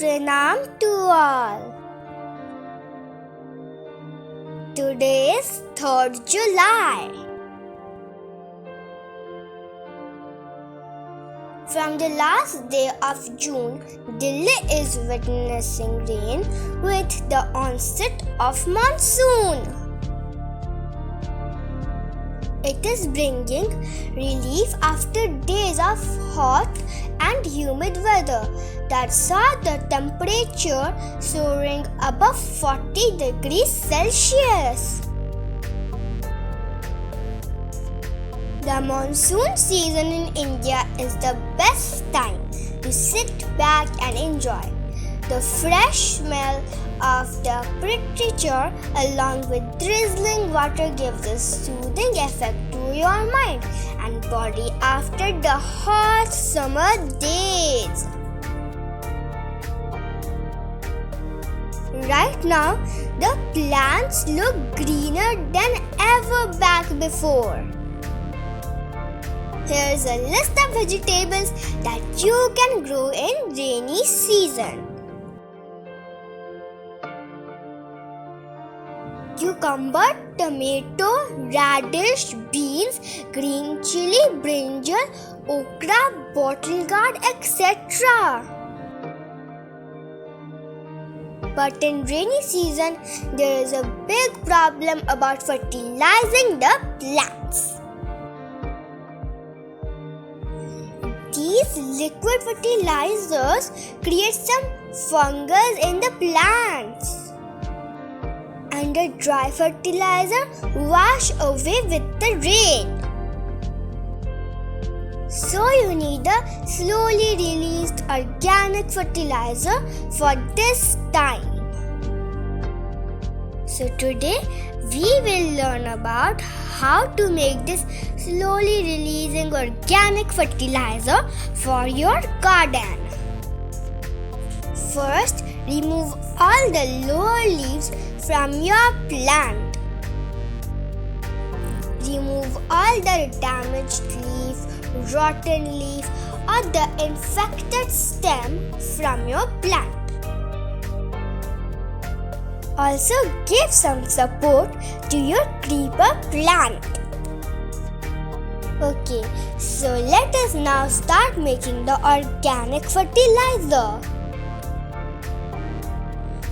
Pranam to all. Today is 3rd July. From the last day of June, Delhi is witnessing rain with the onset of monsoon. It is bringing relief after days of hot and humid weather that saw the temperature soaring above 40 degrees Celsius. The monsoon season in India is the best time to sit back and enjoy. The fresh smell of the temperature along with drizzling water gives a soothing effect to your mind and body after the hot summer days. Right now, the plants look greener than ever back before. Here's a list of vegetables that you can grow in rainy season. Cucumber, tomato, radish, beans, green chili, brinjal, okra, bottle gourd, etc. But in rainy season, there is a big problem about fertilizing the plants. These liquid fertilizers create some fungus in the plants, and the dry fertilizer wash away with the rain. So you need a slowly released organic fertilizer for this time. So today we will learn about how to make this slowly releasing organic fertilizer for your garden. First, remove all the lower leaves from your plant. Remove all the damaged leaf, rotten leaf or the infected stem from your plant. Also give some support to your creeper plant. Okay, so let us now start making the organic fertilizer.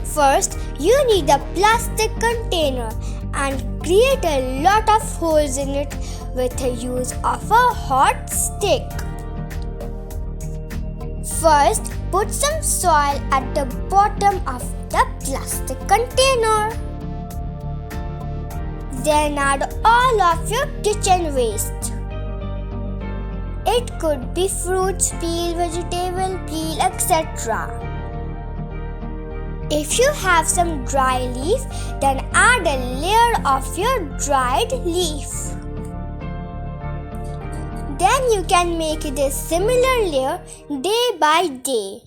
First, you need a plastic container and create a lot of holes in it with the use of a hot stick. First, put some soil at the bottom of the plastic container. Then add all of your kitchen waste. It could be fruits peel, vegetable peel, etc. If you have some dry leaf, then add a layer of your dried leaf. Then you can make this similar layer day by day.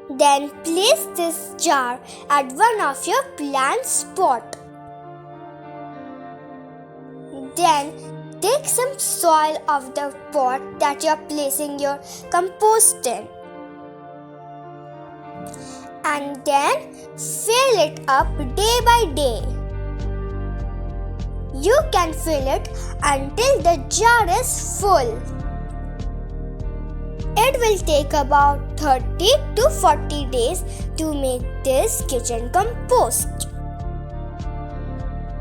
Then place this jar at one of your plant spot. Then take some soil of the pot that you are placing your compost in. And then fill it up day by day. You can fill it until the jar is full. It will take about 30 to 40 days to make this kitchen compost.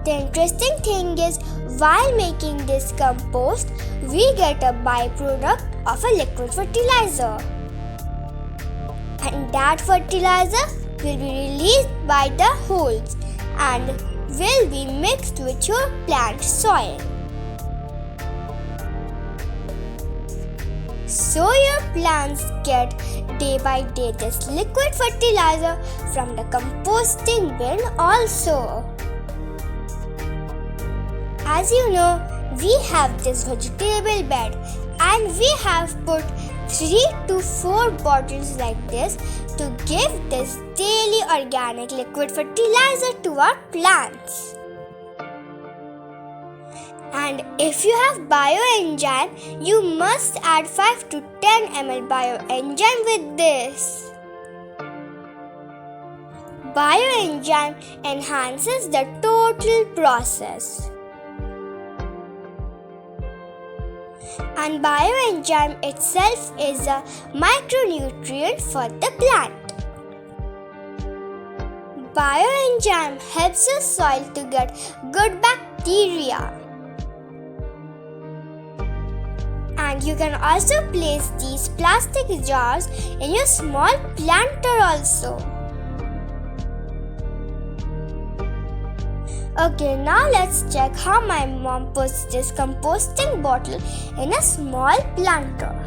The interesting thing is, while making this compost, we get a byproduct of a liquid fertilizer. And that fertilizer will be released by the holes and will be mixed with your plant soil. So your plants get day by day this liquid fertilizer from the composting bin also. As you know, we have this vegetable bed and we have put 3 to 4 bottles like this to give this daily organic liquid fertilizer to our plants. And if you have Bioenzyme, you must add 5 to 10 ml Bioenzyme with this. Bioenzyme enhances the total process. And bioenzyme itself is a micronutrient for the plant. Bioenzyme helps the soil to get good bacteria. And you can also place these plastic jars in your small planter also. Okay, now let's check how my mom puts this composting bottle in a small planter.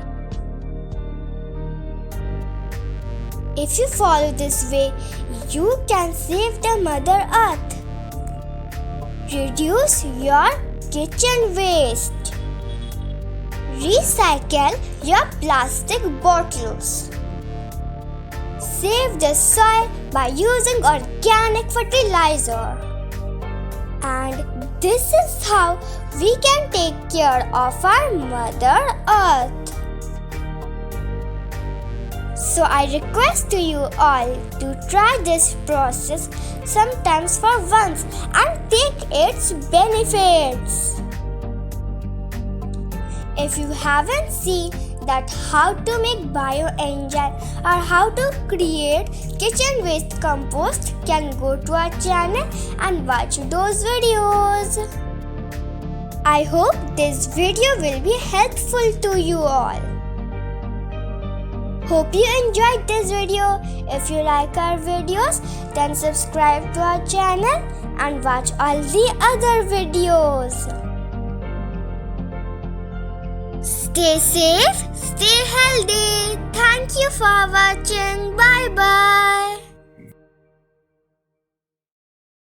If you follow this way, you can save the Mother Earth. Reduce your kitchen waste. Recycle your plastic bottles. Save the soil by using organic fertilizer. And this is how we can take care of our Mother Earth. So I request to you all to try this process sometimes for once and take its benefits. If you haven't seen that how to make bioenzyme or how to create kitchen waste compost, can go to our channel and watch those videos. I hope this video will be helpful to you all. Hope you enjoyed this video. If you like our videos, then subscribe to our channel and watch all the other videos. Stay safe, stay healthy. Thank you for watching.